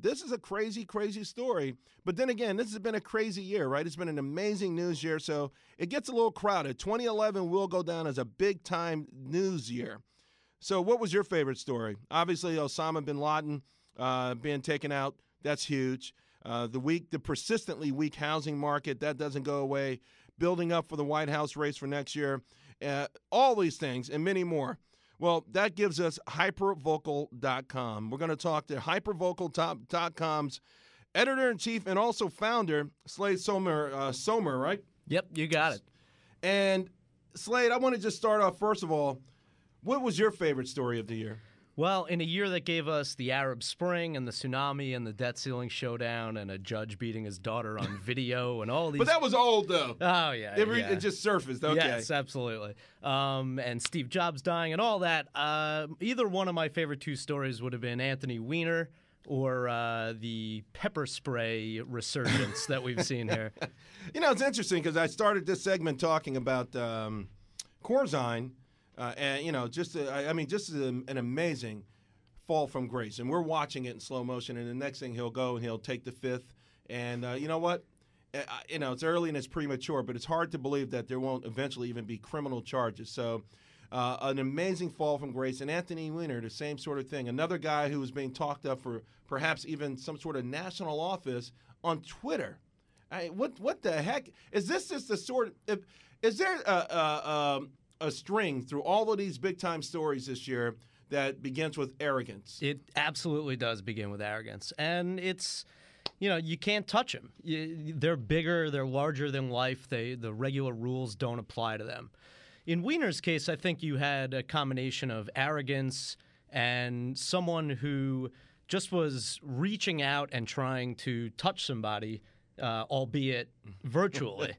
this is a crazy, crazy story. But then again, this has been a crazy year, right? It's been an amazing news year, so it gets a little crowded. 2011 will go down as a big-time news year. So what was your favorite story? Obviously, Osama bin Laden being taken out. That's huge. The persistently weak housing market, that doesn't go away. Building up for the White House race for next year. All these things and many more. Well, that gives us HyperVocal.com. We're going to talk to HyperVocal.com's editor-in-chief and also founder, Slade Sohmer, right? Yep, you got it. And, Slade, I want to just start off, first of all, what was your favorite story of the year? Well, in a year that gave us the Arab Spring and the tsunami and the debt ceiling showdown and a judge beating his daughter on video and all these... But that was old, though. Oh, yeah. It just surfaced, okay. Yes, absolutely. And Steve Jobs dying and all that. Either one of my favorite two stories would have been Anthony Weiner or the pepper spray resurgence that we've seen here. You know, it's interesting because I started this segment talking about Corzine. And, you know, just an amazing fall from grace. And we're watching it in slow motion. And the next thing he'll go and he'll take the fifth. And you know what? It's early and it's premature, but it's hard to believe that there won't eventually even be criminal charges. So an amazing fall from grace. And Anthony Weiner, the same sort of thing. Another guy who was being talked up for perhaps even some sort of national office on Twitter. What the heck? Is this just the sort of – is there a string through all of these big-time stories this year that begins with arrogance? It absolutely does begin with arrogance. And it's, you can't touch them. They're bigger, they're larger than life. The regular rules don't apply to them. In Weiner's case, I think you had a combination of arrogance and someone who just was reaching out and trying to touch somebody, albeit virtually.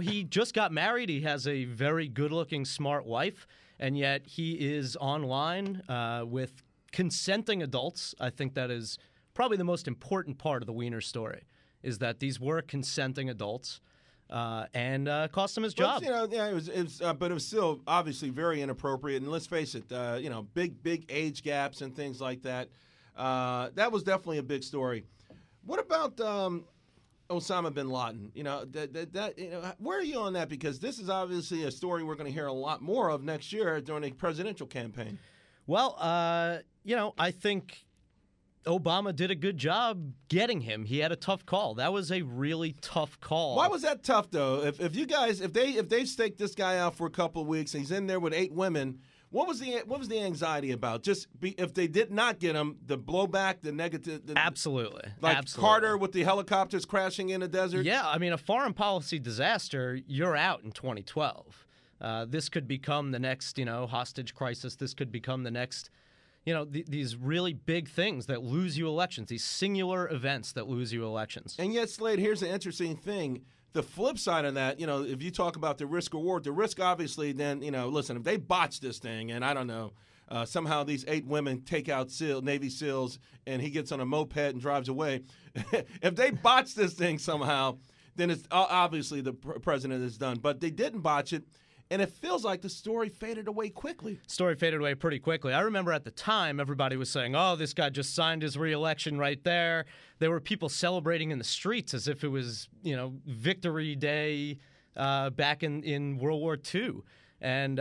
He just got married. He has a very good-looking, smart wife, and yet he is online with consenting adults. I think that is probably the most important part of the Weiner story, is that these were consenting adults and cost him his job. But it was still obviously very inappropriate. And let's face it, big age gaps and things like that. That was definitely a big story. What about Osama bin Laden? Where are you on that? Because this is obviously a story we're going to hear a lot more of next year during the presidential campaign. Well, I think Obama did a good job getting him. He had a tough call. That was a really tough call. Why was that tough, though? If they staked this guy out for a couple of weeks and he's in there with 8 women. What was the anxiety about? If they did not get him, the blowback, the negative. Absolutely. Like Absolutely. Carter with the helicopters crashing in the desert? Yeah, I mean, a foreign policy disaster, you're out in 2012. This could become the next, hostage crisis. This could become the next, these really big things that lose you elections, these singular events that lose you elections. And yet, Slade, here's the interesting thing. The flip side of that, if you talk about the risk reward, the risk obviously then, listen, if they botch this thing and I don't know, somehow these 8 women take out Navy SEALs and he gets on a moped and drives away. If they botch this thing somehow, then it's obviously the president is done. But they didn't botch it. And it feels like the story faded away quickly. Story faded away pretty quickly. I remember at the time, everybody was saying, oh, this guy just signed his re-election right there. There were people celebrating in the streets as if it was, Victory Day back in World War II. And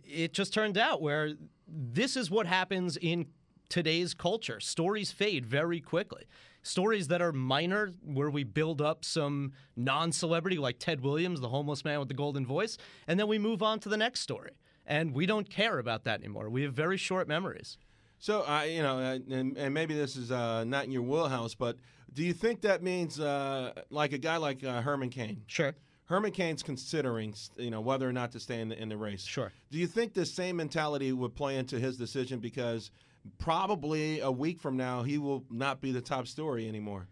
it just turned out where this is what happens in today's culture. Stories fade very quickly. Stories that are minor, where we build up some non-celebrity like Ted Williams, the homeless man with the golden voice, and then we move on to the next story. And we don't care about that anymore. We have very short memories. So, and maybe this is not in your wheelhouse, but do you think that means like a guy like Herman Cain? Sure. Herman Cain's considering, whether or not to stay in the race. Sure. Do you think the same mentality would play into his decision because probably a week from now, he will not be the top story anymore?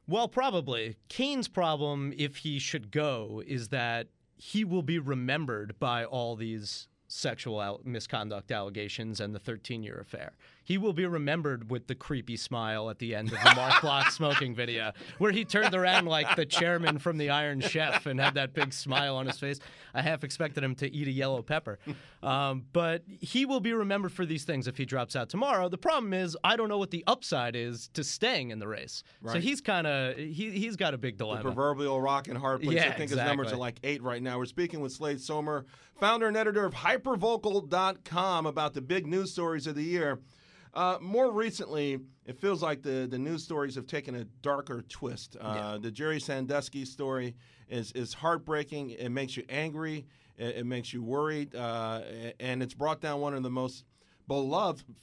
Well, probably. Cain's problem, if he should go, is that he will be remembered by all these sexual misconduct allegations and the 13-year affair. he will be remembered with the creepy smile at the end of the Mark Block smoking video, where he turned around like the chairman from the Iron Chef and had that big smile on his face. I half expected him to eat a yellow pepper. But he will be remembered for these things if he drops out tomorrow. The problem is, I don't know what the upside is to staying in the race. Right. So he's kind of he's got a big dilemma. The proverbial rock and hard place. Yeah, I think his numbers are like 8 right now. We're speaking with Slade Sohmer, founder and editor of HyperVocal.com, about the big news stories of the year. More recently, it feels like the news stories have taken a darker twist. The Jerry Sandusky story is heartbreaking. It makes you angry. It makes you worried. And it's brought down one of the most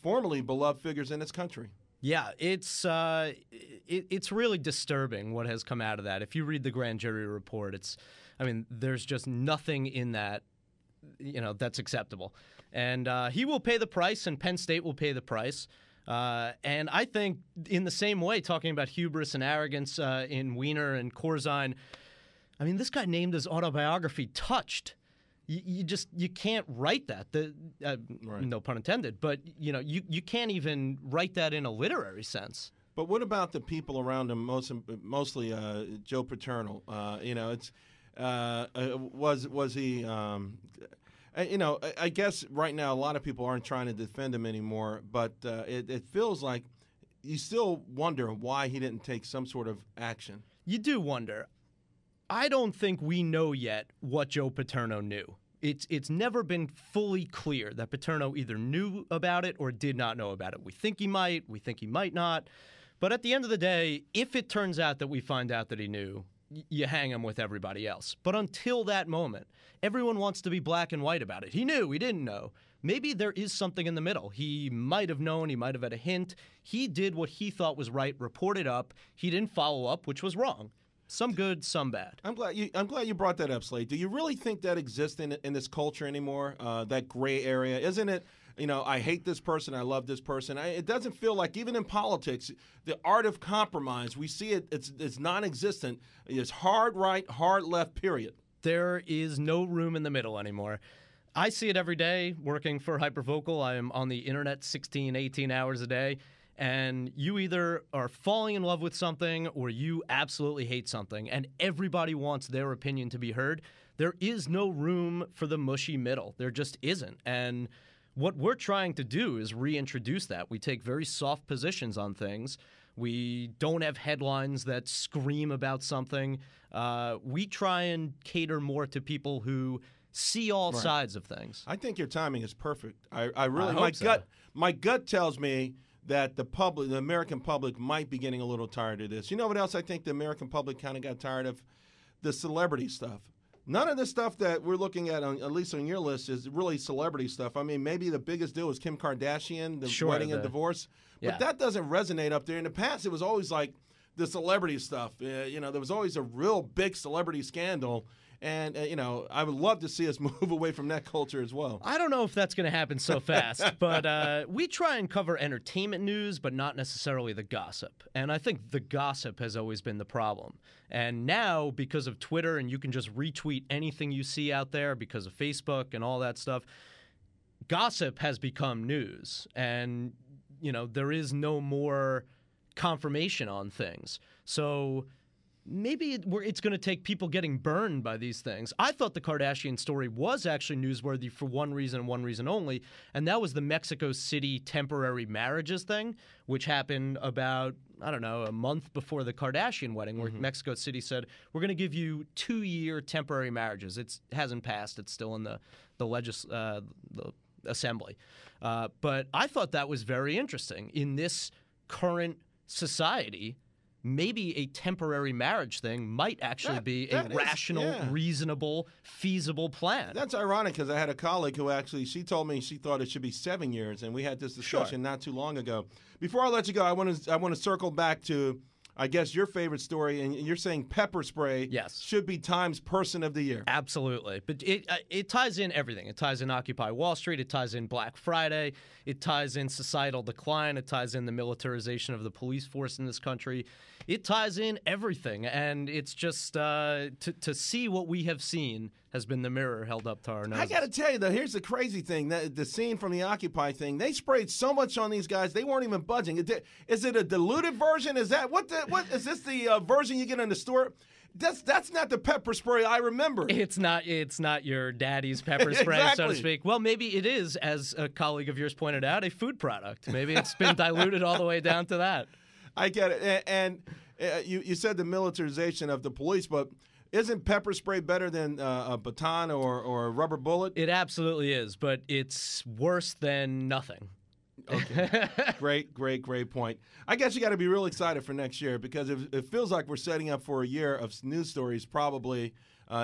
formerly beloved figures in this country. Yeah, it's really disturbing what has come out of that. If you read the grand jury report, there's just nothing in that, that's acceptable. And he will pay the price, and Penn State will pay the price. And I think in the same way, talking about hubris and arrogance in Weiner and Corzine, this guy named his autobiography Touched. You can't write that. Right. No pun intended. But you can't even write that in a literary sense. But what about the people around him? Mostly Joe Paterno. Was he? I guess right now a lot of people aren't trying to defend him anymore. But it feels like you still wonder why he didn't take some sort of action. You do wonder. I don't think we know yet what Joe Paterno knew. It's never been fully clear that Paterno either knew about it or did not know about it. We think he might. We think he might not. But at the end of the day, if it turns out that we find out that he knew, you hang him with everybody else. But until that moment, everyone wants to be black and white about it. He knew. He didn't know. Maybe there is something in the middle. He might have known. He might have had a hint. He did what he thought was right, reported up. He didn't follow up, which was wrong. Some good, some bad. I'm glad you brought that up, Slade. Do you really think that exists in this culture anymore? That gray area, isn't it? I hate this person, I love this person. It doesn't feel like, even in politics, the art of compromise, we see it. It's non-existent. It's hard right, hard left. Period. There is no room in the middle anymore. I see it every day working for HyperVocal. I am on the internet 16, 18 hours a day. And you either are falling in love with something or you absolutely hate something, and everybody wants their opinion to be heard. There is no room for the mushy middle. There just isn't. And what we're trying to do is reintroduce that. We take very soft positions on things. We don't have headlines that scream about something. We try and cater more to people who see all sides of things. I think your timing is perfect. I really, hope my gut tells me that the American public might be getting a little tired of this. You know what else I think the American public kind of got tired of? The celebrity stuff. None of the stuff that we're looking at least on your list, is really celebrity stuff. Maybe the biggest deal was Kim Kardashian, the wedding and divorce. But that doesn't resonate up there. In the past, it was always like the celebrity stuff. There was always a real big celebrity scandal. And, I would love to see us move away from that culture as well. I don't know if that's going to happen so fast, but we try and cover entertainment news, but not necessarily the gossip. And I think the gossip has always been the problem. And now, because of Twitter, and you can just retweet anything you see out there because of Facebook and all that stuff, gossip has become news. And, there is no more confirmation on things. So maybe it's going to take people getting burned by these things. I thought the Kardashian story was actually newsworthy for one reason and one reason only, and that was the Mexico City temporary marriages thing, which happened about, a month before the Kardashian wedding, where Mexico City said, we're going to give you 2-year temporary marriages. It hasn't passed. It's still in the assembly. But I thought that was very interesting. In this current society, maybe a temporary marriage thing might actually be a rational, reasonable, feasible plan. That's ironic, because I had a colleague who she told me she thought it should be 7 years, and we had this discussion not too long ago. Before I let you go, I want to circle back to, I guess, your favorite story, and you're saying pepper spray should be Time's Person of the Year. Absolutely. But it ties in everything. It ties in Occupy Wall Street. It ties in Black Friday. It ties in societal decline. It ties in the militarization of the police force in this country. It ties in everything. And it's just to see what we have seen has been the mirror held up to our noses. I got to tell you, though, here's the crazy thing. The scene from the Occupy thing, they sprayed so much on these guys, they weren't even budging. Is it a diluted version? Is that what is this the version you get in the store? That's not the pepper spray I remember. It's not your daddy's pepper spray, Exactly. so to speak. Well, maybe it is, as a colleague of yours pointed out, a food product. Maybe it's been diluted all the way down to that. I get it. And you said the militarization of the police, but isn't pepper spray better than a baton or a rubber bullet? It absolutely is, but it's worse than nothing. Okay. Great point. I guess you got to be real excited for next year because it feels like we're setting up for a year of news stories, probably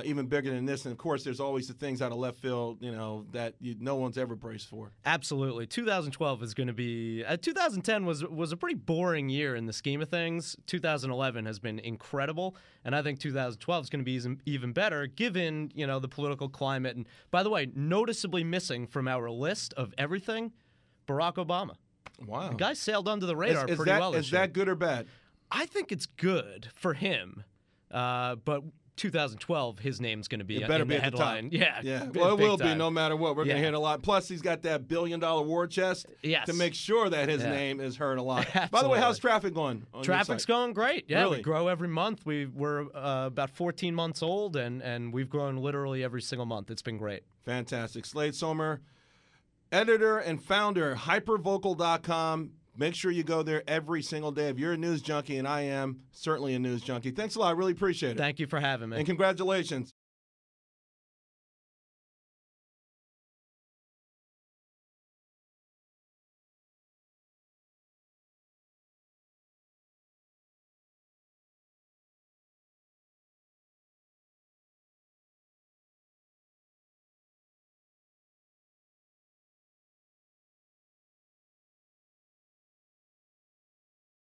even bigger than this. And, of course, there's always the things out of left field, that no one's ever braced for. Absolutely. 2012 is going to be 2010 was a pretty boring year in the scheme of things. 2011 has been incredible, and I think 2012 is going to be even better given, the political climate. And, by the way, noticeably missing from our list of everything, Barack Obama. Wow. The guy sailed under the radar pretty well this Is year. that good or bad? I think it's good for him, but 2012, his name's going to be in the headline. At the top. Yeah. Well, it will be time. no matter what. We're going to hit a lot. Plus, he's got that $1 billion war chest to make sure that his name is heard a lot. By the way, how's traffic going on Traffic's going great. Yeah, really? We grow every month. We're about 14 months old, and we've grown literally every single month. It's been great. Fantastic. Slade Sohmer, editor and founder, HyperVocal.com. Make sure you go there every single day. If you're a news junkie, and I am certainly a news junkie, thanks a lot. I really appreciate it. Thank you for having me. And congratulations.